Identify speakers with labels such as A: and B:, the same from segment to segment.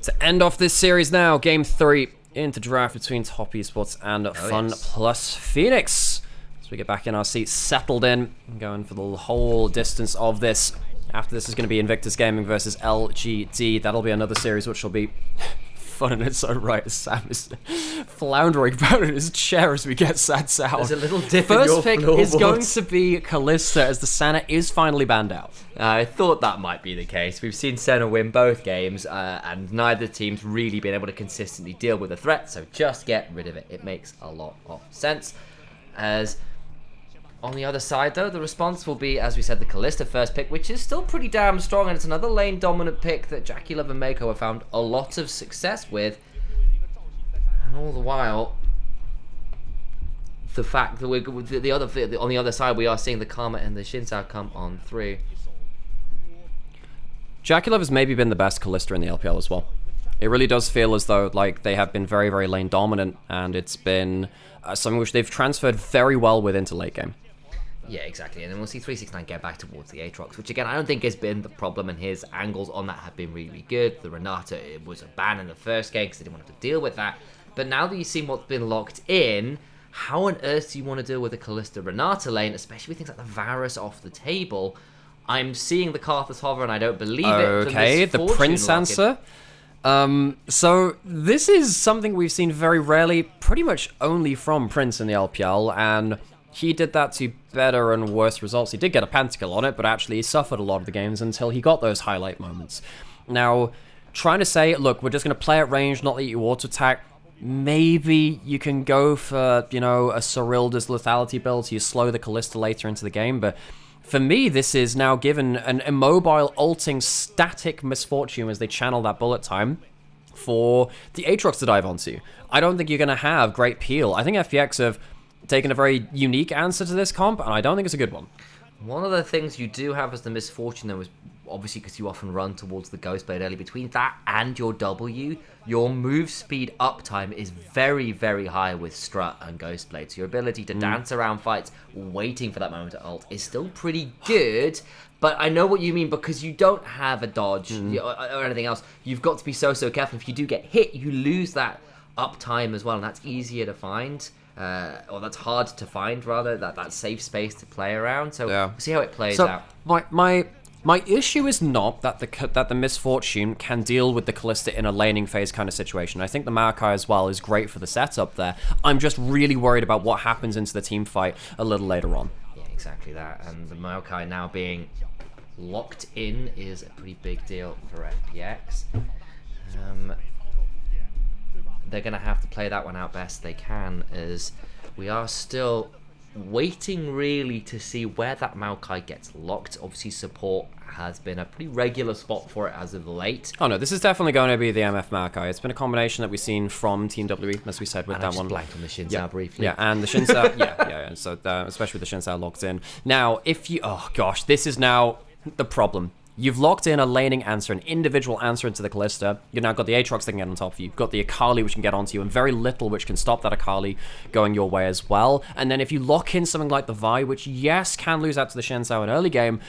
A: To end off this series now, Game 3 into draft between Top Esports and Fun plus Phoenix. As we get back in our seats, settled in, going for the whole distance of this. After this is going to be Invictus Gaming versus LGD. That'll be another series which will be fun in its own right. Sam is floundering about in his chair as we get Sads out.
B: There's a little dip
A: First
B: in your
A: pick
B: floorboards.
A: is going to be Kalista as the Sana is finally banned out.
B: I thought that might be the case. We've seen Senna win both games, and neither team's really been able to consistently deal with the threat, so just get rid of it. It makes a lot of sense. As on the other side, though, the response will be, as we said, the Kalista first pick, which is still pretty damn strong, and it's another lane-dominant pick that Jackie Love and Mako have found a lot of success with. And all the while, the fact that on the other side, we are seeing the Karma and the Shinsao come on through.
A: Jackie Love has maybe been the best Kalista in the LPL as well. It really does feel as though like they have been very, very lane dominant, and it's been something which they've transferred very well with into late game.
B: Yeah, exactly. And then we'll see 369 get back towards the Aatrox, which again, I don't think has been the problem, and his angles on that have been really, really good. The Renata, it was a ban in the first game because they didn't want to have to deal with that. But now that you've seen what's been locked in, how on earth do you want to deal with a Kalista Renata lane, especially with things like the Varus off the table? I'm seeing the Karthus hover, and I don't believe it.
A: Okay, the Prince answer. So this is something we've seen very rarely, pretty much only from Prince in the LPL, and he did that to better and worse results. He did get a pentakill on it, but actually he suffered a lot of the games until he got those highlight moments. Now, trying to say, look, we're just going to play at range, not let you auto-attack. Maybe you can go for, you know, a Cyrilda's lethality build, so you slow the Kalista later into the game, but for me, this is now given an immobile, ulting, static misfortune as they channel that bullet time for the Aatrox to dive onto. I don't think you're going to have great peel. I think FPX have taken a very unique answer to this comp, and I don't think it's a good one.
B: One of the things you do have as the misfortune, though, is obviously because you often run towards the Ghostblade early. Between that and your W, your move speed uptime is very, very high with Strut and Ghostblade. So your ability to dance around fights, waiting for that moment to ult, is still pretty good. But I know what you mean, because you don't have a dodge or anything else. You've got to be so careful. If you do get hit, you lose that uptime as well, and that's easier to find. Or that's hard to find, rather, that safe space to play around. So we'll see how it plays out.
A: My issue is not that the misfortune can deal with the Kalista in a laning phase kind of situation. I think the Maokai as well is great for the setup there. I'm just really worried about what happens into the team fight a little later on.
B: Yeah, exactly that. And the Maokai now being locked in is a pretty big deal for FPX. They're going to have to play that one out best they can, as we are still waiting really to see where that Maokai gets locked. Obviously, support has been a pretty regular spot for it as of late.
A: Oh no, this is definitely going to be the MF Maokai. It's been a combination that we've seen from Team WE, as we said with
B: And
A: that
B: I just
A: one.
B: blanked on the Shinsao briefly.
A: Yeah, and the Shinsao, yeah. So especially with the Shinsao locked in. Now, if you, oh gosh, this is now the problem. You've locked in a laning answer, an individual answer into the Kalista. You've now got the Aatrox that can get on top of you. You've got the Akali which can get onto you, and very little which can stop that Akali going your way as well. And then if you lock in something like the Vi, which yes, can lose out to the Shinsao in early game,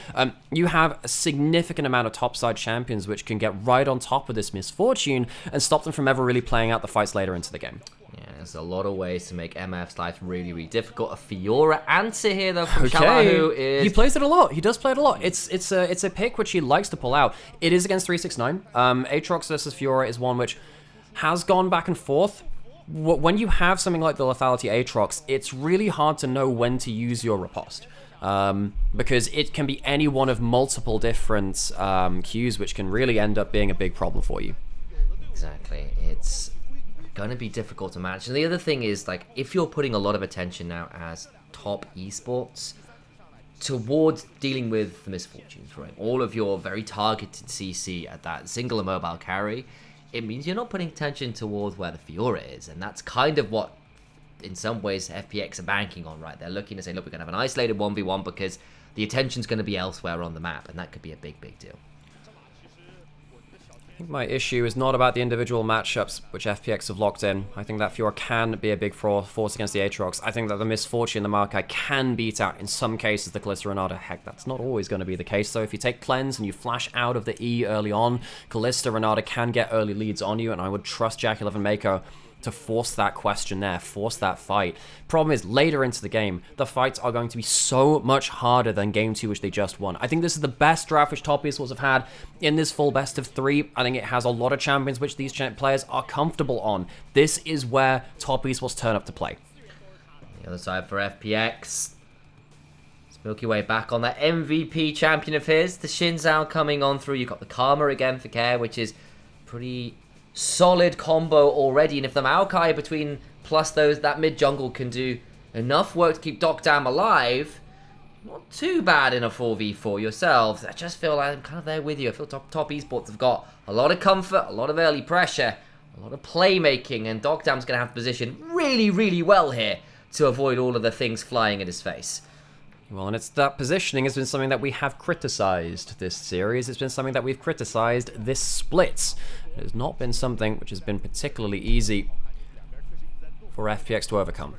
A: you have a significant amount of topside champions which can get right on top of this misfortune and stop them from ever really playing out the fights later into the game.
B: Yeah, there's a lot of ways to make MF's life really, really difficult. A Fiora answer here, though, from Shalahu is...
A: He plays it a lot. He does play it a lot. It's a pick which he likes to pull out. It is against 369. Aatrox versus Fiora is one which has gone back and forth. When you have something like the lethality Aatrox, it's really hard to know when to use your riposte. Because it can be any one of multiple different Qs, which can really end up being a big problem for you.
B: Exactly. It's going to be difficult to manage. And the other thing is, like, if you're putting a lot of attention now as top esports towards dealing with the misfortunes, right? All of your very targeted CC at that single immobile carry, it means you're not putting attention towards where the Fiora is. And that's kind of what, in some ways, FPX are banking on, right? They're looking to say, look, we're going to have an isolated 1v1 because the attention's going to be elsewhere on the map. And that could be a big, big deal.
A: I think my issue is not about the individual matchups which FPX have locked in. I think that Fiora can be a big force against the Aatrox. I think that the Misfortune and the Maokai can beat out, in some cases, the Kalista Renata. Heck, that's not always going to be the case, though. If you take Cleanse and you flash out of the E early on, Kalista Renata can get early leads on you, and I would trust Jack11 Mako to force that question there, force that fight. Problem is, later into the game, the fights are going to be so much harder than Game 2, which they just won. I think this is the best draft which top esports have had in this full best of 3. I think it has a lot of champions which these players are comfortable on. This is where top esports turn up to play.
B: The other side for FPX. It's Milky Way back on that MVP champion of his. The Xin Zhao coming on through. You've got the Karma again for Care, which is pretty solid combo already, and if the Maokai between plus that mid jungle can do enough work to keep Dam alive, not too bad in a 4v4 yourselves. I just feel like I'm kind of there with you. I feel top esports have got a lot of comfort, a lot of early pressure, a lot of playmaking, and Dam's going to have to position really, really well here to avoid all of the things flying at his face.
A: Well, and it's that positioning has been something that we have criticized this series. It's been something that we've criticized this split. It has not been something which has been particularly easy for FPX to overcome.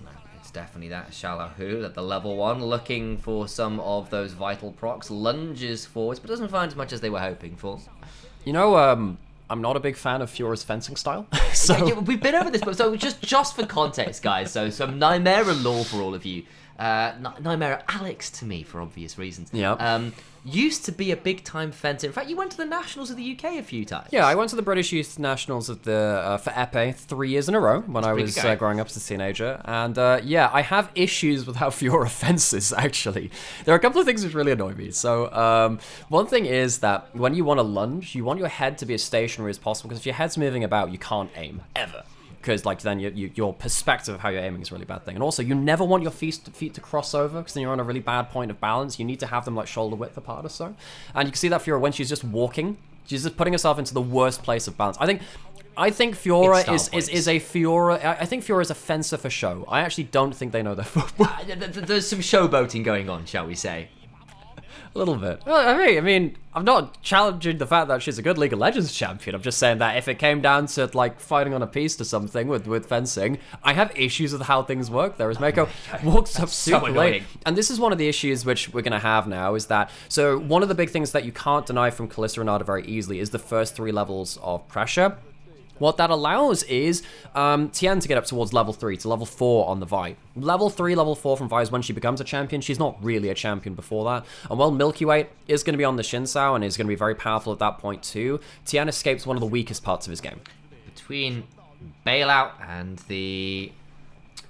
B: No, it's definitely that Shalahu at the level 1, looking for some of those vital procs, lunges forwards, but doesn't find as much as they were hoping for.
A: You know, I'm not a big fan of Fiora's fencing style.
B: Yeah, we've been over this, but so just for context, guys, so some Nymaera lore for all of you. Nymaera Alex to me for obvious reasons.
A: Yeah.
B: Used to be a big time fencer. In fact, you went to the Nationals of the UK a few times.
A: Yeah, I went to the British Youth Nationals of the for Epee 3 years in a row when I was growing up as a teenager. And yeah, I have issues with how Fiora fences, actually. There are a couple of things which really annoy me. So one thing is that when you want to lunge, you want your head to be as stationary as possible, because if your head's moving about, you can't aim, ever. Because like then your perspective of how you're aiming is a really bad thing. And also, you never want your feet to cross over, because then you're on a really bad point of balance. You need to have them like shoulder width apart or so. And you can see that Fiora when she's just walking, she's just putting herself into the worst place of balance. I think Fiora is a Fiora. I think Fiora is a fencer for show. I actually don't think they know their football.
B: There's some showboating going on, shall we say?
A: A little bit. Well, I mean, I'm not challenging the fact that she's a good League of Legends champion. I'm just saying that if it came down to like fighting on a piece to something with fencing, I have issues with how things work. There is Mako walks up super late, and this is one of the issues which we're gonna have now. Is that so? One of the big things that you can't deny from Kalista Renata very easily is the first 3 levels of pressure. What that allows is Tien to get up towards level 3 to level 4 on the Vi. Level 3, level 4 from Vi is when she becomes a champion. She's not really a champion before that. And while Milky Way is going to be on the Xin Zhao and is going to be very powerful at that point too, Tien escapes one of the weakest parts of his game.
B: Between Bailout and the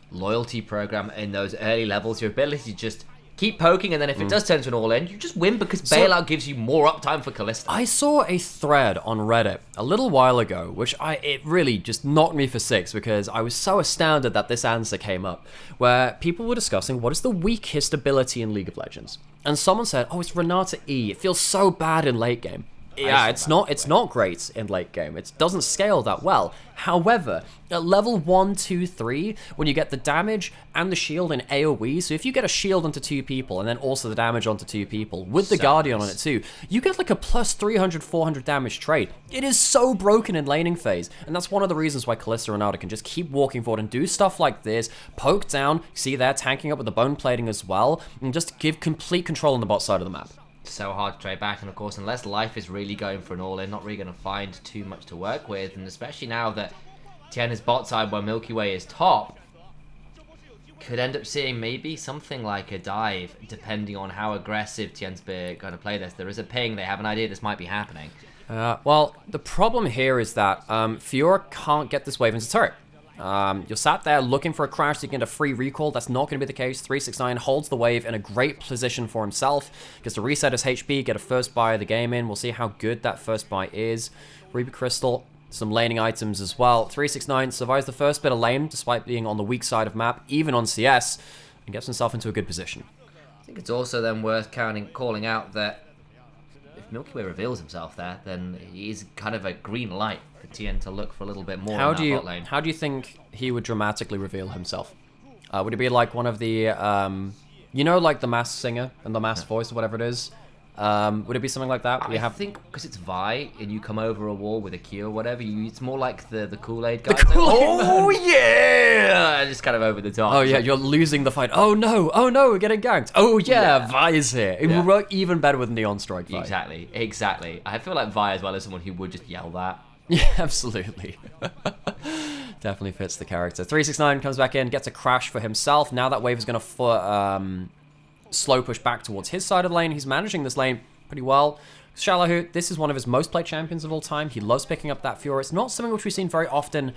B: loyalty program in those early levels, your ability to just keep poking, and then if it does turn to an all-in, you just win because Bailout gives you more uptime for Kalista.
A: I saw a thread on Reddit a little while ago, which it really just knocked me for 6 because I was so astounded that this answer came up, where people were discussing what is the weakest ability in League of Legends. And someone said, oh, it's Renata E. It feels so bad in late game. Yeah, it's not great in late game. It doesn't scale that well. However, at level 1, 2, 3, when you get the damage and the shield in AoE, so if you get a shield onto 2 people and then also the damage onto 2 people with the Guardian on it too, you get like a plus 300, 400 damage trade. It is so broken in laning phase, and that's one of the reasons why Kalista Renata can just keep walking forward and do stuff like this, poke down, see they're tanking up with the bone plating as well, and just give complete control on the bot side of the map.
B: So hard to trade back, and of course, unless Life is really going for an all-in, not really going to find too much to work with, and especially now that Tien is bot side where Milky Way is top, could end up seeing maybe something like a dive, depending on how aggressive Tien's going to play this. There is a ping, they have an idea this might be happening.
A: Well, the problem here is that Fiora can't get this wave into turret. You're sat there looking for a crash to get a free recall. That's not going to be the case. 369 holds the wave in a great position for himself. Gets to reset his HP, get a first buy of the game in. We'll see how good that first buy is. Ruby Crystal, some laning items as well. 369 survives the first bit of lane, despite being on the weak side of map, even on CS, and gets himself into a good position.
B: I think it's also then worth calling out that if Milky Way reveals himself there, then he's kind of a green light for Tien to look for a little bit more in that bot lane.
A: How do you think he would dramatically reveal himself? Would it be like one of the, you know, like the Masked Singer and the Masked Voice or whatever it is? Would it be something like that?
B: I think because it's Vi and you come over a wall with a Q or whatever, it's more like the Kool-Aid guy.
A: Kool-Aid
B: yeah! Just kind of over the top.
A: Oh yeah, you're losing the fight. Oh no, we're getting ganked. Oh yeah, Vi is here. It will work even better with Neon Strike Vi.
B: Exactly. I feel like Vi as well as someone who would just yell that.
A: Yeah, absolutely. Definitely fits the character. 369 comes back in, gets a crash for himself. Now that wave is going to slow push back towards his side of the lane. He's managing this lane pretty well. Shallow, this is one of his most played champions of all time. He loves picking up that Fury. It's not something which we've seen very often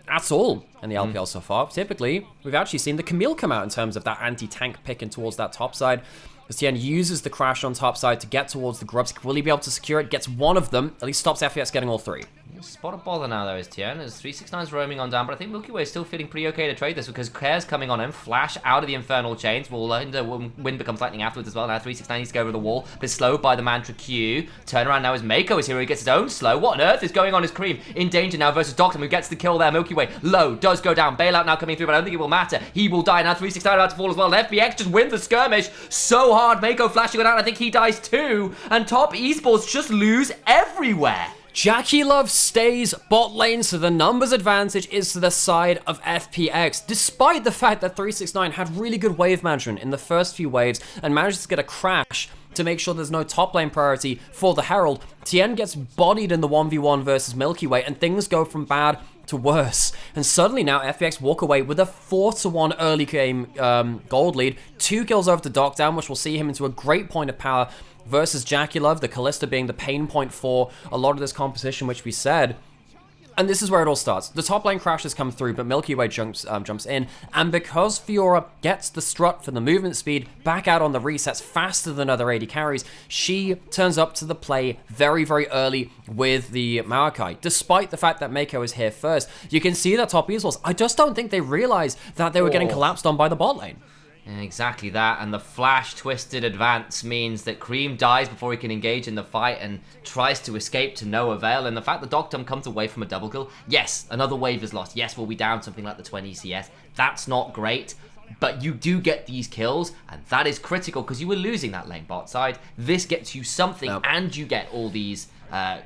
A: at all in the LPL so far. Typically, we've actually seen the Camille come out in terms of that anti-tank picking towards that top side. As Tien uses the crash on top side to get towards the grubs. Will he be able to secure it? Gets one of them. At least stops FPX getting all three.
B: Spot a baller now though is Tien, as 369's roaming on down, but I think Milky Way is still feeling pretty okay to trade this because Care's coming on him, Flash out of the Infernal Chains, Wind becomes lightning afterwards as well. Now 369 needs to go over the wall, but slowed by the Mantra Q. Turnaround now as Mako is here, he gets his own slow. What on earth is going on? Is Cream in danger now versus Doctor, who gets the kill there. Milky Way low, does go down, bailout now coming through, but I don't think it will matter. He will die now, 369 about to fall as well. FPX just wins the skirmish so hard. Mako flashing it out, I think he dies too, and top esports just lose everywhere.
A: Jackie Love stays bot lane, so the numbers advantage is to the side of FPX, despite the fact that 369 had really good wave management in the first few waves and managed to get a crash to make sure there's no top lane priority for the Herald. Tien gets bodied in the 1v1 versus Milky Way, and things go from bad to worse. And suddenly now FPX walk away with a 4-1 early game gold lead, 2 kills over to Dockdown, which will see him into a great point of power versus Jackie Love, the Kalista being the pain point for a lot of this composition, which we said. And this is where it all starts. The top lane crashes come through, but Milky Way jumps in. And because Fiora gets the strut for the movement speed back out on the resets faster than other AD carries, she turns up to the play very, very early with the Maokai. Despite the fact that Mako is here first, you can see that top esports, I just don't think they realized that they were getting collapsed on by the bot lane.
B: Exactly that, and the flash twisted advance means that Cream dies before he can engage in the fight and tries to escape to no avail, and the fact that Doctum comes away from a double kill, yes, another wave is lost, yes, we'll be down something like the 20 CS, that's not great, but you do get these kills, and that is critical because you were losing that lane bot side. This gets you something, and you get all these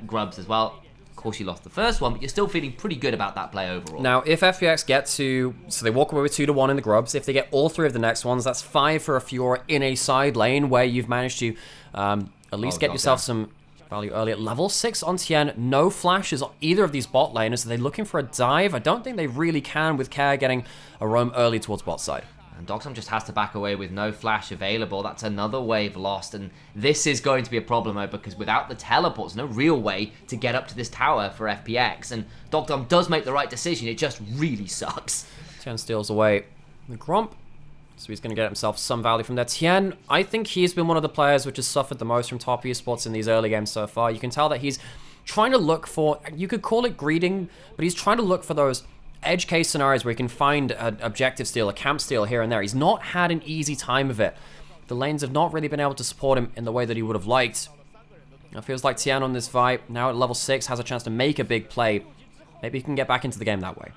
B: grubs as well. Of course, you lost the first one, but you're still feeling pretty good about that play overall.
A: Now, if FPX get to... So they walk away with 2-1 in the grubs. If they get all 3 of the next ones, that's 5 for a Fiora in a side lane where you've managed to at least get yourself some value early. At level 6 on Tien, no flashes on either of these bot laners. Are they looking for a dive? I don't think they really can with Care getting a roam early towards bot side.
B: And Doxum just has to back away with no flash available. That's another wave lost. And this is going to be a problem because without the teleports, no real way to get up to this tower for FPX. And Doxum does make the right decision. It just really sucks.
A: Tien steals away the Grump. So he's going to get himself some value from there. Tien, I think he's been one of the players which has suffered the most from top esports in these early games so far. You can tell that he's trying to look for, you could call it greeding, but he's trying to look for those edge case scenarios where he can find an objective steal, a camp steal here and there. He's not had an easy time of it. The lanes have not really been able to support him in the way that he would have liked. It feels like Tien on this fight, now at level 6, has a chance to make a big play. Maybe he can get back into the game that way.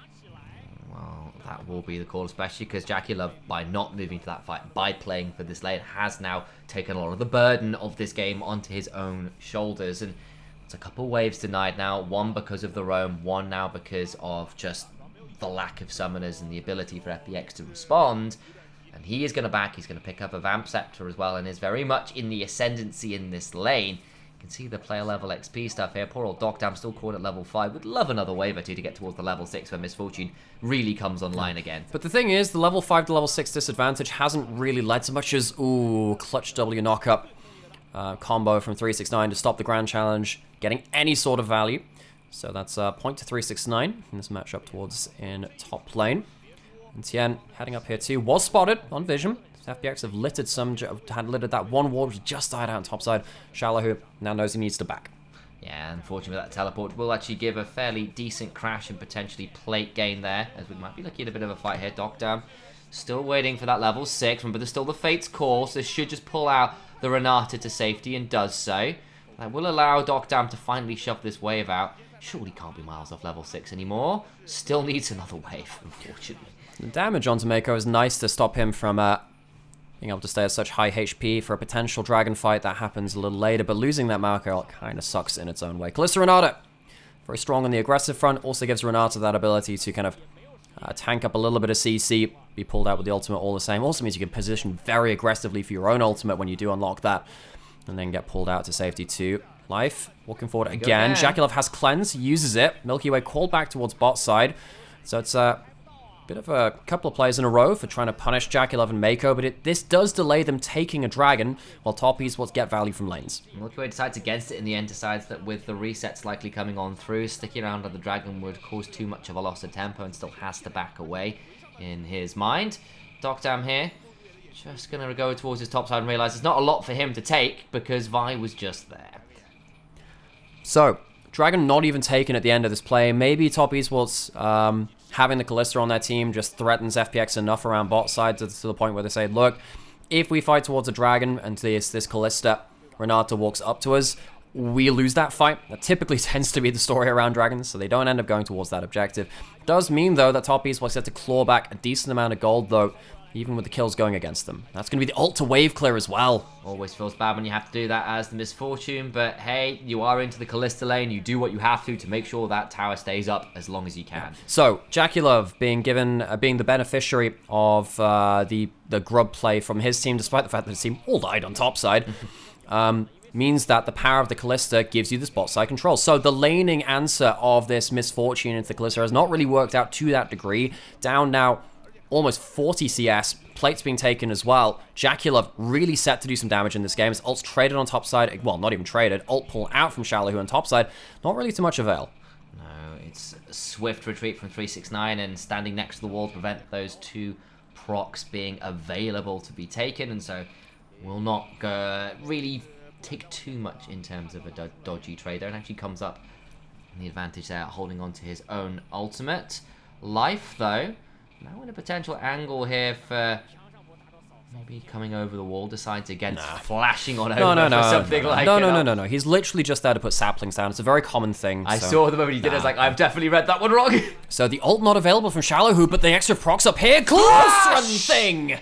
B: Well, that will be the call, especially because Jackie Love, by not moving to that fight, by playing for this lane, has now taken a lot of the burden of this game onto his own shoulders. And it's a couple waves denied now, one because of the roam, one now because of just the lack of summoners and the ability for FPX to respond. And he is going to back, he's going to pick up a Vamp Scepter as well and is very much in the ascendancy in this lane. You can see the player level XP stuff here. Poor old Dockdam still caught at level 5. Would love another wave or two to get towards the level 6 when Misfortune really comes online again.
A: But the thing is, the level 5 to level 6 disadvantage hasn't really led to much as, ooh, clutch W knockup combo from 369 to stop the Grand Challenge getting any sort of value. So that's a point to 369 in this matchup towards in top lane. And Tien heading up here too, was spotted on vision. FPX have littered had littered that one ward which just died out on top side. Shallow, who now knows he needs to back.
B: Yeah, unfortunately that teleport will actually give a fairly decent crash and potentially plate gain there, as we might be looking at a bit of a fight here. Dockdown still waiting for that level 6, but there's still the Fate's Call, so this should just pull out the Renata to safety and does so. That will allow Dockdown to finally shove this wave out. Surely can't be miles off level 6 anymore. Still needs another wave, unfortunately.
A: The damage onto Mako is nice to stop him from being able to stay at such high HP for a potential dragon fight that happens a little later, but losing that Marco kind of sucks in its own way. Kalista Renata, very strong on the aggressive front, also gives Renata that ability to kind of tank up a little bit of CC, be pulled out with the ultimate all the same. Also means you can position very aggressively for your own ultimate when you do unlock that, and then get pulled out to safety too. Life, walking forward again. Jaculov has cleanse, uses it. Milky Way called back towards bot side, so it's a bit of a couple of plays in a row for trying to punish Jaculov and Mako, but this does delay them taking a dragon, while top esports get value from lanes.
B: Milky Way decides against it in the end, decides that with the resets likely coming on through, sticking around on the dragon would cause too much of a loss of tempo and still has to back away in his mind. Docdam here, just going to go towards his top side and realise there's not a lot for him to take because Vi was just there.
A: So, dragon not even taken at the end of this play. Maybe top esports having the Kalista on their team just threatens FPX enough around bot side to the point where they say, look, if we fight towards a dragon and this Kalista, Renata walks up to us, we lose that fight. That typically tends to be the story around dragons, so they don't end up going towards that objective. Does mean, though, that top esports get to claw back a decent amount of gold, though, even with the kills going against them. That's going to be the ult to wave clear as well. Always feels bad when you have to do that as the misfortune, but hey, you are into the Kalista lane, you do what you have to make sure that tower stays up as long as you can. So, Jaculov being given, being the beneficiary of the grub play from his team, despite the fact that his team all died on top side, means that the power of the Kalista gives you this bot side control. So the laning answer of this misfortune into the Kalista has not really worked out to that degree. Down now almost 40 CS, plates being taken as well. Jaculov really set to do some damage in this game. His ult's traded on top side, well, not even traded, ult pull out from Shallow on top side, not really too much avail.
B: No, it's a swift retreat from 369 and standing next to the wall to prevent those two procs being available to be taken, and so will not really take too much in terms of a dodgy trade there, and actually comes up in the advantage there, holding on to his own ultimate. Life, though, now in a potential angle here for maybe coming over the wall, decides against flashing on over for something like
A: No. He's literally just there to put saplings down. It's a very common thing.
B: I saw the moment he did it, I was like, I've definitely read that one wrong.
A: So the ult not available from Shallow, but the extra procs up here. Close run thing!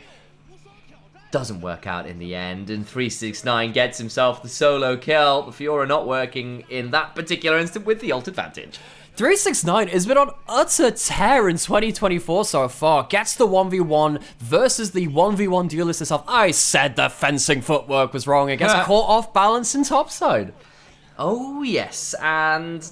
B: Doesn't work out in the end, and 369 gets himself the solo kill. The Fiora not working in that particular instant with the ult advantage.
A: 369 has been on utter tear in 2024 so far. Gets the 1v1 versus the 1v1 duelist itself. I said the fencing footwork was wrong. It gets caught off balance in topside.
B: Oh, yes. And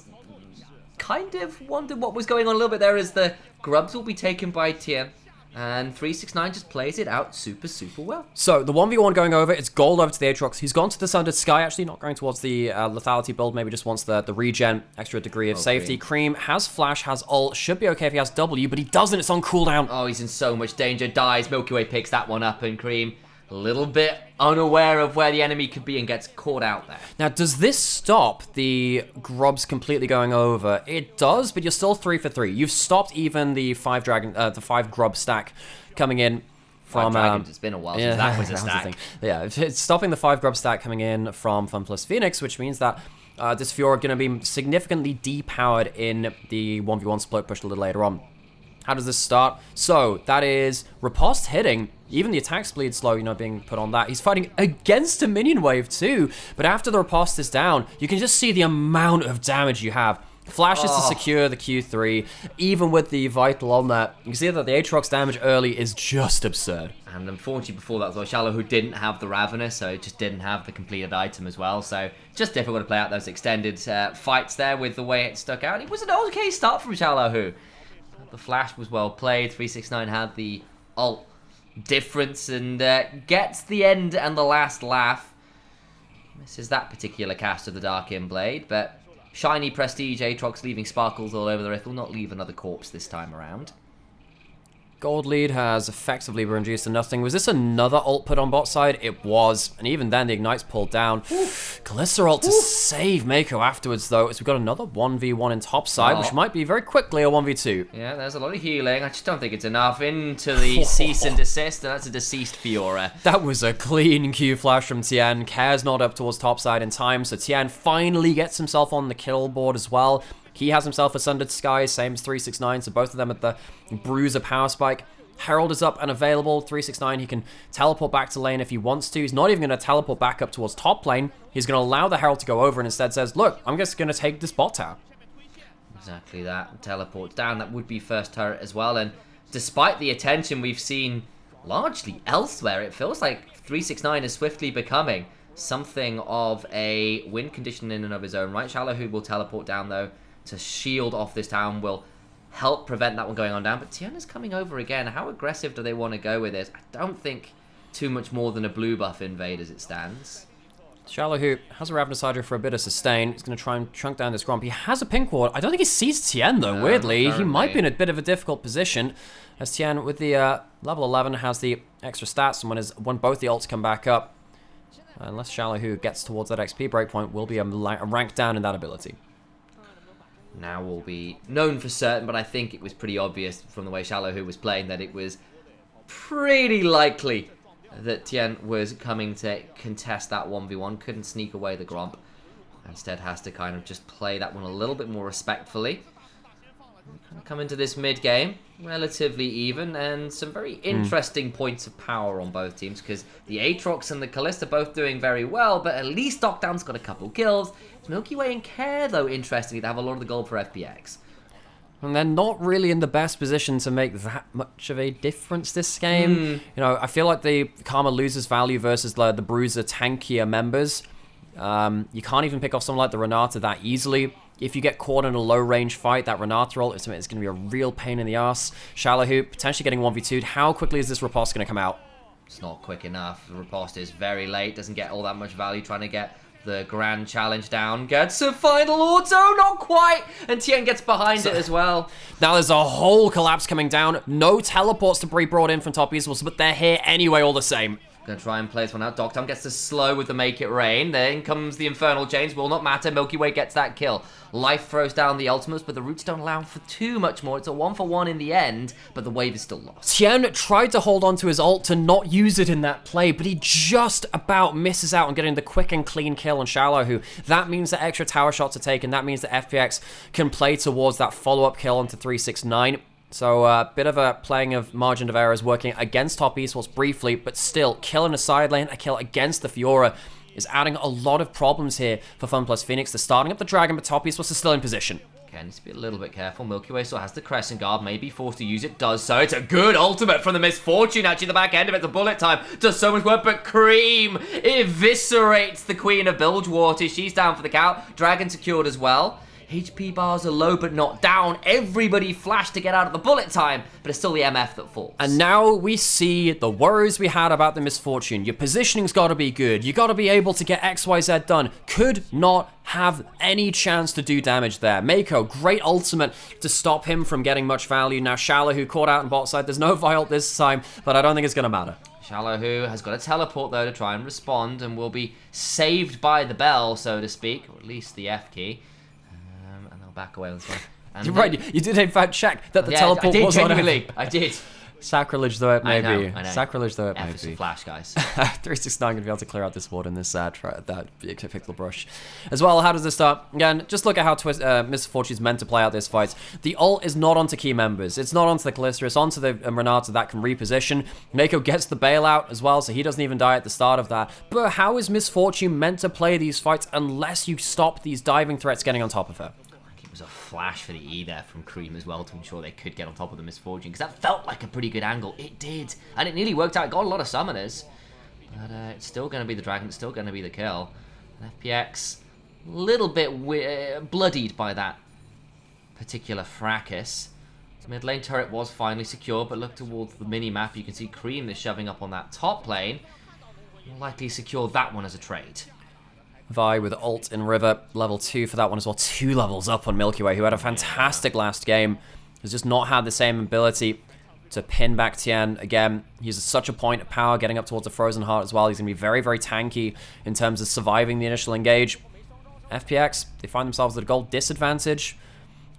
B: kind of wondered what was going on a little bit there as the grubs will be taken by Tien. And 369 just plays it out super well.
A: So, the 1v1 going over, it's gold over to the Aatrox. He's gone to the Sundered Sky, actually, not going towards the lethality build, maybe just wants the regen, extra degree of safety. Cream has flash, has ult, should be okay if he has W, but he doesn't, it's on cooldown.
B: Oh, he's in so much danger, dies, Milky Way picks that one up, and Cream a little bit unaware of where the enemy could be and gets caught out there.
A: Now, does this stop the grubs completely going over? It does, but you're still 3 for 3. You've stopped even the 5 grub stack coming in from...
B: Dragons, it's been a while since that was a stack.
A: Yeah, it's stopping the 5 grub stack coming in from Fun Plus Phoenix, which means that this Fiora going to be significantly depowered in the 1v1 split pushed a little later on. How does this start? So, that is Riposte hitting, even the attack speed slow, being put on that. He's fighting against a minion wave too, but after the Riposte is down, you can just see the amount of damage you have. Flashes to secure the Q3, even with the Vital on that. You can see that the Aatrox damage early is just absurd.
B: And unfortunately before that as well, Shallow, who didn't have the Ravenous, so it just didn't have the completed item as well. So just difficult to play out those extended fights there with the way it stuck out. It was an okay start from Shallow, who... The flash was well played. 369 had the ult difference and gets the end and the last laugh. Misses that particular cast of the Dark-In Blade, but shiny prestige Aatrox leaving sparkles all over the Rift will not leave another corpse this time around.
A: Gold lead has effectively been reduced to nothing. Was this another ult put on bot side? It was. And even then, the Ignite's pulled down. Kalista ult to save Mako afterwards, though, as we've got another 1v1 in top side, which might be very quickly a 1v2.
B: Yeah, there's a lot of healing. I just don't think it's enough. Into the cease and desist, and that's a deceased Fiora.
A: That was a clean Q flash from Tien. Care's not up towards top side in time, so Tien finally gets himself on the kill board as well. He has himself a Sundered Sky, same as 369, so both of them at the Bruiser power spike. Herald is up and available. 369, he can teleport back to lane if he wants to. He's not even going to teleport back up towards top lane. He's going to allow the Herald to go over and instead says, look, I'm just going to take this bot tower.
B: Exactly that. Teleports down. That would be first turret as well. And despite the attention we've seen largely elsewhere, it feels like 369 is swiftly becoming something of a win condition in and of his own right. Shallow will teleport down, though, to shield off this town, will help prevent that one going on down. But Tiana's coming over again. How aggressive do they want to go with this? I don't think too much more than a blue buff invade as it stands.
A: Shallow has a Ravenous Hydra for a bit of sustain. He's going to try and chunk down this Gromp. He has a pink ward. I don't think he sees Tien, though, weirdly. He might be in a bit of a difficult position, as Tien, with the level 11, has the extra stats, and when both the ults come back up, unless Shallow gets towards that XP breakpoint, will be a rank down in that ability.
B: Now will be known for certain, but I think it was pretty obvious from the way Shallow was playing that it was pretty likely that Tien was coming to contest that 1v1, couldn't sneak away the Gromp. Instead has to kind of just play that one a little bit more respectfully. Kind of come into this mid-game relatively even, and some very interesting points of power on both teams, because the Aatrox and the Kalista are both doing very well, but at least Knockdown's got a couple kills. It's Milky Way and Care, though, interestingly, to have a lot of the gold for FPX.
A: And they're not really in the best position to make that much of a difference this game. You know, I feel like the Karma loses value versus the Bruiser tankier members. You can't even pick off someone like the Renata that easily. If you get caught in a low-range fight, that Renata ult is going to be a real pain in the ass. Shallow potentially getting 1v2'd. How quickly is this riposte going to come out?
B: It's not quick enough. The riposte is very late. Doesn't get all that much value trying to get the grand challenge down. Gets a final auto, not quite. And Tien gets behind it as well.
A: Now there's a whole collapse coming down. No teleports to be brought in from top esports, but they're here anyway all the same.
B: Gonna try and play this one out. Dogtown gets to slow with the Make It Rain. Then comes the Infernal Chains. Will not matter. Milky Way gets that kill. Life throws down the ultimates, but the roots don't allow for too much more. It's a 1-for-1 in the end, but the wave is still lost.
A: Tien tried to hold on to his ult to not use it in that play, but he just about misses out on getting the quick and clean kill on Shallow. That means that extra tower shots are taken. That means that FPX can play towards that follow-up kill onto 369. So a bit of a playing of margin of error is working against top esports briefly, but still killing a side lane, a kill against the Fiora is adding a lot of problems here for FunPlus Phoenix. They're starting up the Dragon, but top esports is still in position.
B: Okay, needs to be a little bit careful. Milky Way still has the Crescent Guard, may be forced to use it, does so. It's a good ultimate from the Misfortune, actually, the back end of it. The bullet time does so much work, but Cream eviscerates the Queen of Bilgewater. She's down for the count. Dragon secured as well. HP bars are low but not down. Everybody flashed to get out of the bullet time, but it's still the MF that falls.
A: And now we see the worries we had about the Misfortune. Your positioning's got to be good. You got to be able to get XYZ done. Could not have any chance to do damage there. Mako, great ultimate to stop him from getting much value. Now Shallow, who caught out in bot side. There's no Viol this time, but I don't think it's going to matter.
B: Shallow has got a teleport, though, to try and respond, and will be saved by the bell, so to speak, or at least the F key. And they'll back away on this one. And
A: you're right, you did in fact check that the teleport was on F.
B: I did.
A: Sacrilege though it may be.
B: I know.
A: Sacrilege though it
B: F
A: may
B: is
A: be.
B: for flash, guys.
A: 369 going to be able to clear out this ward in this that Pixel Brush. As well, how does this start? Again, just look at how Misfortune's meant to play out this fight. The ult is not onto key members. It's not onto the Kalista. It's onto the Renata that can reposition. Mako gets the bailout as well, so he doesn't even die at the start of that. But how is Misfortune meant to play these fights unless you stop these diving threats getting on top of her?
B: A flash for the E there from Cream as well to ensure they could get on top of the Misfortune, because that felt like a pretty good angle. It did, and it nearly worked out. It got a lot of summoners, but it's still going to be the Dragon. It's still going to be the kill. And FPX a little bit bloodied by that particular fracas. Mid lane turret was finally secure, but look towards the mini map. You can see Cream is shoving up on that top lane. Will likely secure that one as a trade.
A: Vi with ult in River, level 2 for that one as well. 2 levels up on Milky Way, who had a fantastic last game. Has just not had the same ability to pin back Tien. Again, he's such a point of power getting up towards the Frozen Heart as well. He's going to be very, very tanky in terms of surviving the initial engage. FPX, they find themselves at a gold disadvantage.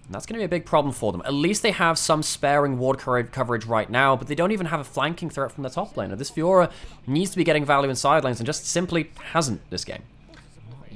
A: And that's going to be a big problem for them. At least they have some sparing ward coverage right now, but they don't even have a flanking threat from the top laner. This Fiora needs to be getting value in side lanes and just simply hasn't this game.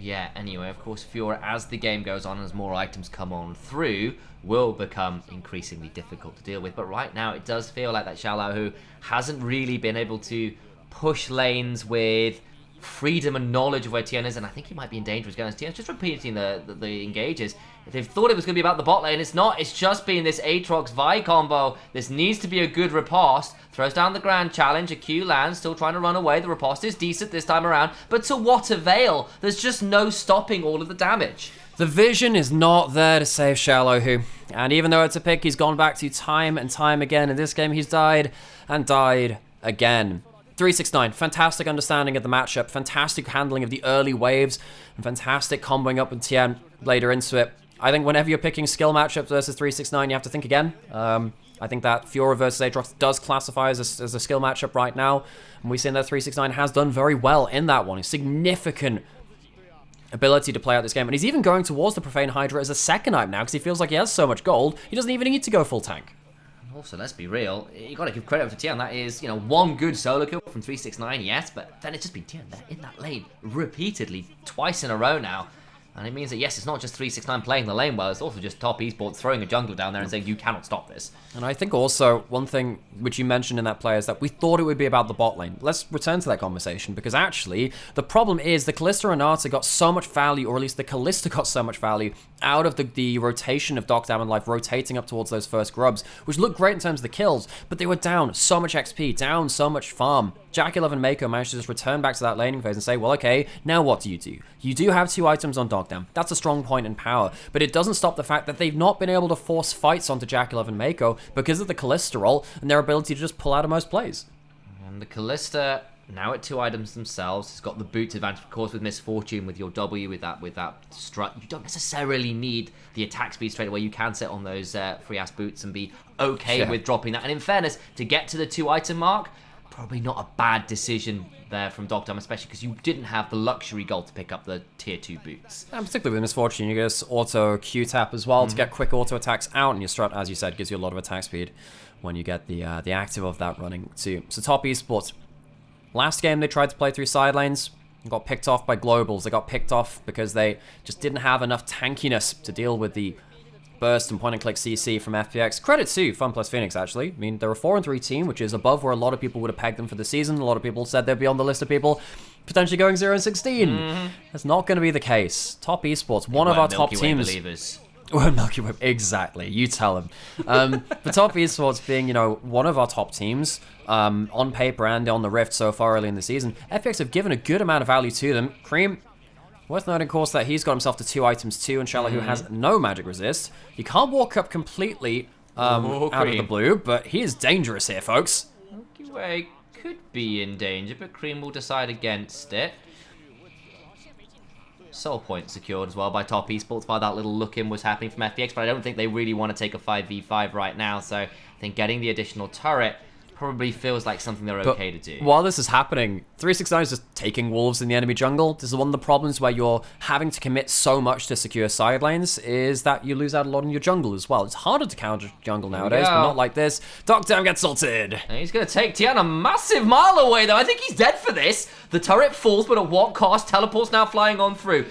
B: yet. Anyway, of course, Fiora, as the game goes on, as more items come on through, will become increasingly difficult to deal with. But right now, it does feel like that Xiaolahu hasn't really been able to push lanes with freedom and knowledge of where Tian is, and I think he might be in danger as going. Tian's just repeating the engages. If they've thought it was going to be about the bot lane, it's not. It's just been this Aatrox Vi combo. This needs to be a good riposte. Throws down the grand challenge. A Q lands, still trying to run away. The riposte is decent this time around, but to what avail? There's just no stopping all of the damage.
A: The vision is not there to save Xiaolahu, and even though it's a pick he's gone back to time and time again, in this game he's died and died again. 369, fantastic understanding of the matchup, fantastic handling of the early waves, and fantastic comboing up with Tian later into it. I think whenever you're picking skill matchups versus 369, you have to think again. I think that Fiora versus Aatrox does classify as a skill matchup right now, and we've seen that 369 has done very well in that one. A significant ability to play out this game, and he's even going towards the Profane Hydra as a second item now because he feels like he has so much gold, he doesn't even need to go full tank.
B: Also, let's be real, you got to give credit to Tian. That is, one good solo kill from 369, yes, but then it's just been Tian there in that lane repeatedly, twice in a row now. And it means that, yes, it's not just 369 playing the lane well, it's also just top esports throwing a jungler down there and saying, you cannot stop this.
A: And I think also, one thing which you mentioned in that play is that we thought it would be about the bot lane. Let's return to that conversation, because actually, the problem is the Kalista Renata got so much value, or at least the Kalista got so much value, out of the rotation of Doc Damon Life rotating up towards those first grubs, which looked great in terms of the kills, but they were down so much XP, down so much farm. Jack11 and Mako managed to just return back to that laning phase and say, well, okay, now what do? You do have 2 items on Dogdam. That's a strong point in power, but it doesn't stop the fact that they've not been able to force fights onto Jack11 and Mako because of the cholesterol and their ability to just pull out of most plays.
B: And the Kalista, now at 2 items themselves, has got the boot advantage, of course, with Misfortune, with your W, with that strut. You don't necessarily need the attack speed straight away. You can sit on those free-ass boots and be okay with dropping that. And in fairness, to get to the 2 item mark, probably not a bad decision there from Dogdam, especially because you didn't have the luxury gold to pick up the tier 2 boots.
A: And particularly with Misfortune, you get this auto Q-tap as well to get quick auto attacks out, and your strut, as you said, gives you a lot of attack speed when you get the active of that running too. So top esports. Last game they tried to play through side lanes, got picked off by globals. They got picked off because they just didn't have enough tankiness to deal with the burst and point-and-click CC from FPX. Credit to Fun Plus Phoenix, actually. I mean, they're a 4-3 team, which is above where a lot of people would have pegged them for the season. A lot of people said they'd be on the list of people potentially going 0-16. That's not going to be the case. Top esports, one of our top teams.
B: Believers.
A: Well, Milky Way, exactly. You tell them. The top esports being, one of our top teams on paper and on the Rift so far early in the season. FPX have given a good amount of value to them. Cream, worth noting, of course, that he's got himself to 2 items too, and Xiaolahu has no magic resist. You can't walk up completely out of the blue, but he is dangerous here, folks.
B: Milky Way could be in danger, but Cream will decide against it. Soul point secured as well by top esports, while that little look-in was happening from FPX, but I don't think they really want to take a 5v5 right now, so I think getting the additional turret probably feels like something they're okay to do.
A: While this is happening, 369 is just taking wolves in the enemy jungle. This is one of the problems where you're having to commit so much to secure side lanes, is that you lose out a lot in your jungle as well. It's harder to counter jungle nowadays, but not like this. Dogdam gets ulted.
B: And he's going to take Tian a massive mile away, though. I think he's dead for this. The turret falls, but at what cost? Teleport's now flying on through.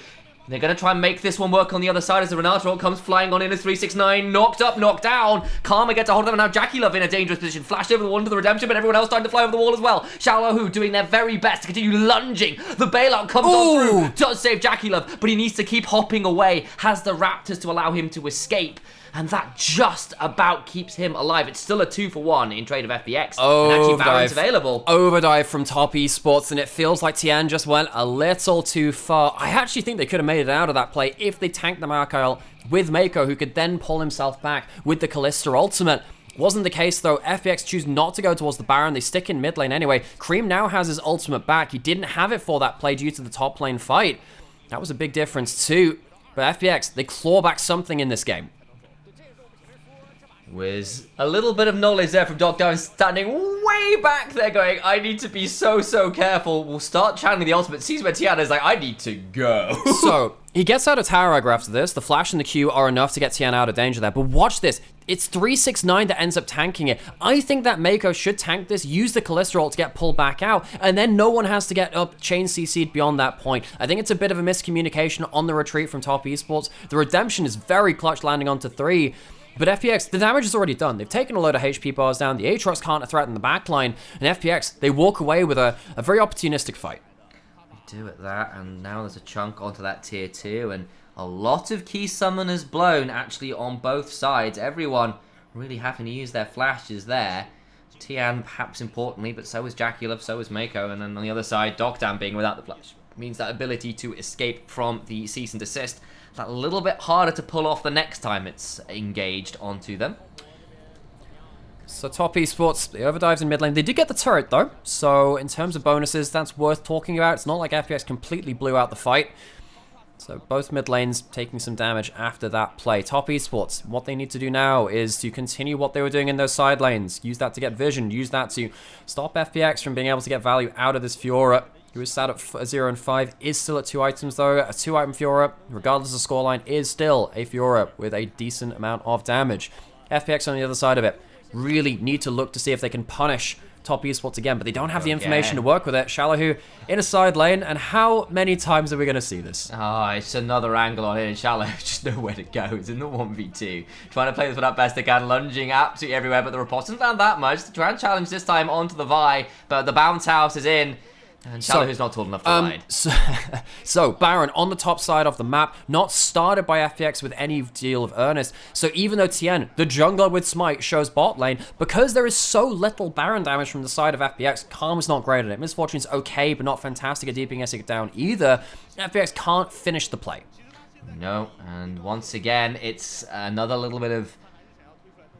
B: They're going to try and make this one work on the other side as the Renata ult comes flying on in as 369. Knocked up, knocked down. Karma gets a hold of them, and now Jack11 in a dangerous position. Flashed over the wall into the redemption, but everyone else starting to fly over the wall as well. Xiaolahu doing their very best to continue lunging. The bailout comes on through. Does save Jack11, but he needs to keep hopping away. Has the Raptors to allow him to escape. And that just about keeps him alive. It's still a 2-for-1 in trade of FPX. And actually Baron's available.
A: Overdive from top esports, and it feels like Tian just went a little too far. I actually think they could have made it out of that play if they tanked the Markyle with Mako, who could then pull himself back with the Kalista ultimate. Wasn't the case though. FPX choose not to go towards the Baron. They stick in mid lane anyway. Cream now has his ultimate back. He didn't have it for that play due to the top lane fight. That was a big difference too. But FPX, they claw back something in this game.
B: Was a little bit of knowledge there from Doctor standing way back there going, I need to be so careful. We'll start channeling the ultimate. Sees where Tian is like, I need to go.
A: So, he gets out of tower aggro after this. The flash and the Q are enough to get Tian out of danger there. But watch this. It's 369 that ends up tanking it. I think that Mako should tank this, use the cholesterol to get pulled back out, and then no one has to get up chain CC'd beyond that point. I think it's a bit of a miscommunication on the retreat from top esports. The redemption is very clutch landing onto 3. But FPX, the damage is already done. They've taken a load of HP bars down. The Aatrox can't threaten the backline. And FPX, they walk away with a very opportunistic fight.
B: They do at that, and now there's a chunk onto that tier 2, and a lot of key summoners blown actually on both sides. Everyone really having to use their flashes there. Tian perhaps importantly, but so is Jackulov, so is Mako, and then on the other side, Dokdan being without the flash means that ability to escape from the cease and desist that little bit harder to pull off the next time it's engaged onto them.
A: So top esports, the overdives in mid lane. They did get the turret though, so in terms of bonuses, that's worth talking about. It's not like FPX completely blew out the fight. So both mid lanes taking some damage after that play. Top esports, what they need to do now is to continue what they were doing in those side lanes. Use that to get vision, use that to stop FPX from being able to get value out of this Fiora. Who is sat at 0 and 5, is still at 2 items though. A 2-item Fiora, regardless of scoreline, is still a Fiora with a decent amount of damage. FPX on the other side of it really need to look to see if they can punish top esports again, but they don't have the information to work with it. Shallow in a side lane, and how many times are we going to see this?
B: It's another angle on it, and Shallow just nowhere to go. It's in the 1v2. Trying to play this without best they can, lunging absolutely everywhere, but the repulse doesn't land that much. Try and challenge this time onto the Vi, but the bounce house is in. And Shallow who's not tall enough to ride.
A: So Baron on the top side of the map, not started by FPX with any deal of earnest. So even though Tien, the jungler with Smite, shows bot lane, because there is so little Baron damage from the side of FPX, Calm's not great at it. Misfortune's okay, but not fantastic at DPSing it down either. FPX can't finish the play.
B: No, and once again, it's another little bit of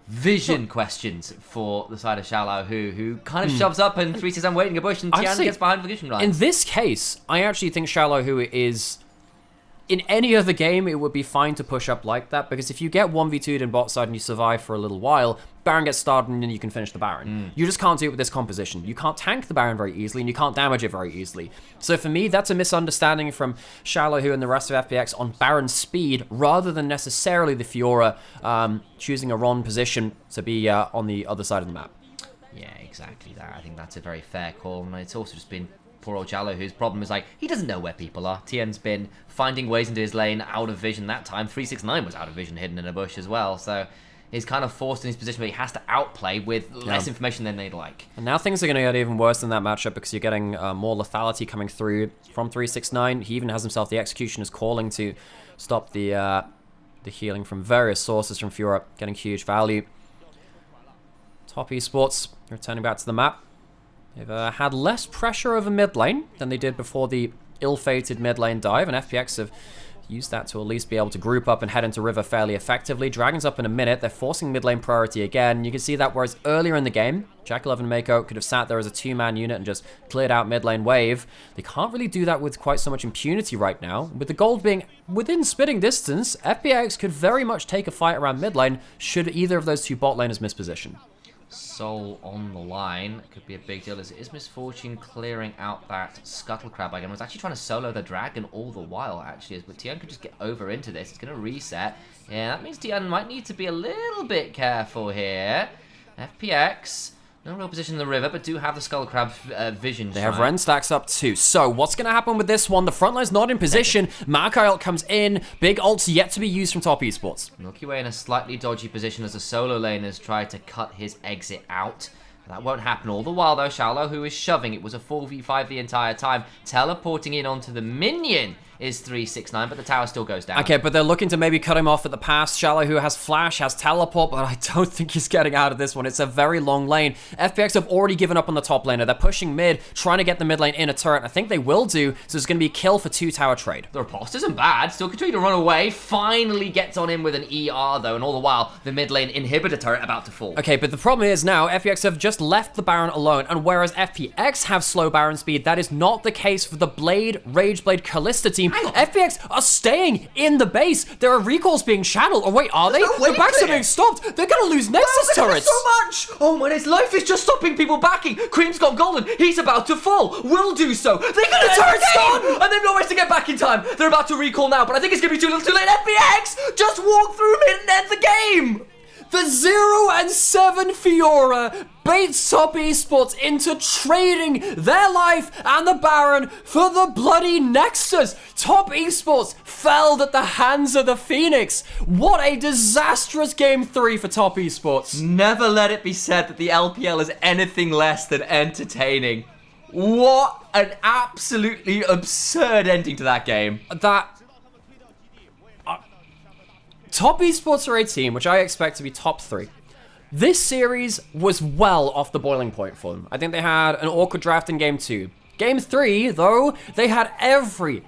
B: vision questions for the side of Shallow, who kind of shoves up and 3 says, I'm waiting a bush, and Tian gets behind the vision line.
A: In this case, I actually think Shallow, who is... In any other game, it would be fine to push up like that, because if you get 1v2'd in bot side and you survive for a little while, Baron gets started and then you can finish the Baron. You just can't do it with this composition. You can't tank the Baron very easily, and you can't damage it very easily. So for me, that's a misunderstanding from Shallow and the rest of FPX on Baron speed, rather than necessarily the Fiora choosing a wrong position to be on the other side of the map.
B: Yeah, exactly that. I think that's a very fair call, and it's also just been poor old Shallow, whose problem is like, he doesn't know where people are. Tien's been finding ways into his lane out of vision that time. 369 was out of vision, hidden in a bush as well, so he's kind of forced in his position where he has to outplay with less information than they'd like.
A: And now things are going to get even worse in that matchup, because you're getting more lethality coming through from 369. He even has himself the Executioner's Calling to stop the healing from various sources from Fiora, getting huge value. Top esports returning back to the map. They've had less pressure over mid lane than they did before the ill-fated mid lane dive, and FPX have used that to at least be able to group up and head into river fairly effectively. Dragon's up in a minute. They're forcing mid lane priority again. You can see that whereas earlier in the game, Jackulov and Mako could have sat there as a 2-man unit and just cleared out mid lane wave. They can't really do that with quite so much impunity right now. With the gold being within spitting distance, FPX could very much take a fight around mid lane should either of those two bot laners misposition.
B: Soul on the line could be a big deal. Is Misfortune clearing out that Scuttle Crab again? Was actually trying to solo the dragon all the while, actually. But Tian could just get over into this. It's going to reset. Yeah, that means Tian might need to be a little bit careful here. FPX, no real position in the river, but do have the Skull Crab vision.
A: They have Ren stacks up too. So what's going to happen with this one? The front line's not in position. Maokai ult comes in. Big ult's yet to be used from top esports.
B: Milky Way in a slightly dodgy position as the solo laners try to cut his exit out. That won't happen all the while though. Shallow, who is shoving, it was a 4v5 the entire time, teleporting in onto the minion is 369, but the tower still goes down.
A: Okay, but they're looking to maybe cut him off at the pass. Shallow, who has flash, has teleport, but I don't think he's getting out of this one. It's a very long lane. FPX have already given up on the top laner. They're pushing mid, trying to get the mid lane in a turret. I think they will do, so it's going to be a kill for 2-tower trade.
B: The riposte isn't bad. Still continuing to run away. Finally gets on in with an ER, though, and all the while, the mid lane inhibitor turret about to fall.
A: Okay, but the problem is now, FPX have just left the Baron alone, and whereas FPX have slow Baron speed, that is not the case for the Blade, Rageblade, Kalista team, FPX are staying in the base. There are recalls being channeled. Oh, wait, are they? The backs are being stopped. They're going to lose Nexus turrets.
B: So much. Oh, man, his life is just stopping people backing. Cream's gone golden. He's about to fall. Will do so. They're going to
A: turret's gone.
B: And they've no ways to get back in time. They're about to recall now, but I think it's going to be too little too late. FPX just walk through mid and end the game.
A: The 0 and 7 Fiora baits Top Esports into trading their life and the Baron for the bloody Nexus. Top Esports fell at the hands of the Phoenix. What a disastrous game 3 for Top Esports.
B: Never let it be said that the LPL is anything less than entertaining. What an absolutely absurd ending to that game.
A: Top Esports are a team which I expect to be top 3. This series was well off the boiling point for them. I think they had an awkward draft in game 2. Game 3, though, they had every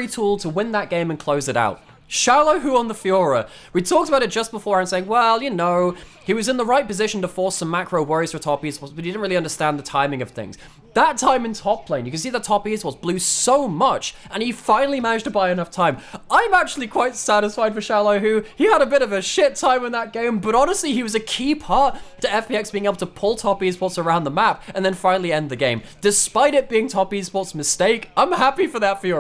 A: tool to win that game and close it out. Xiaohu on the Fiora. We talked about it just before and saying, well, you know, he was in the right position to force some macro worries for Top Esports, but he didn't really understand the timing of things. That time in top lane, you can see that Top Esports blew so much, and he finally managed to buy enough time. I'm actually quite satisfied for Xiaohu. He had a bit of a shit time in that game, but honestly, he was a key part to FPX being able to pull Top Esports around the map and then finally end the game. Despite it being Top Esports' mistake, I'm happy for that Fiora.